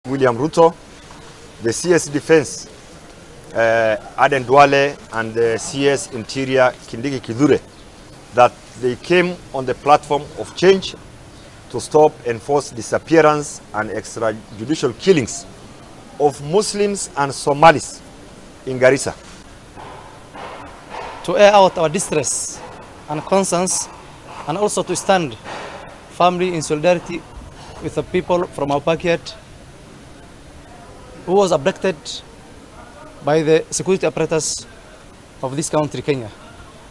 William Ruto, the CS Defense, Aden Duale, and the CS Interior, Kindiki Kidure, that they came on the platform of change to stop enforced disappearance and extrajudicial killings of Muslims and Somalis in Garissa. To air out our distress and concerns, and also to stand firmly in solidarity with the people from our backyard who was abducted by the security apparatus of this country, Kenya.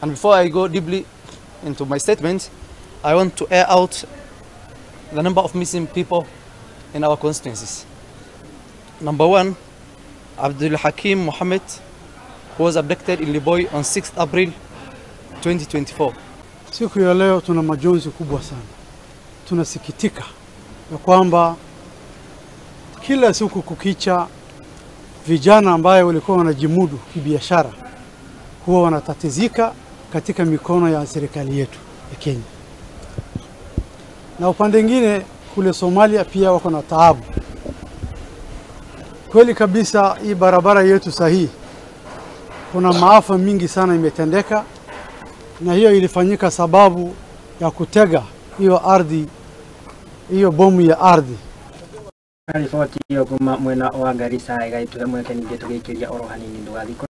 And before I go deeply into my statement, I want to air out the number of missing people in our constituencies. Number one, Abdul Hakim Mohammed, who was abducted in Liboi on 6th April 2024. Siku ya leo tuna majonzi kubwa sana. Tunasikitika ya kwamba kila siku kukicha vijana ambaye walikuwa wanajimudu kibiashara huwa wanatatizika katika mikono ya serikali yetu ya Kenya. Na upande mwingine kule Somalia pia wako na taabu. Kweli kabisa hii barabara yetu sahihi kuna maafa mingi sana imetendeka, na hiyo ilifanyika sababu ya kutega hiyo ardhi, hiyo bomu ya ardhi. Ripoti hiyo kuma mwena wa Garissa igaitwe mweke ninge tugikiria oro hanini ndugathiko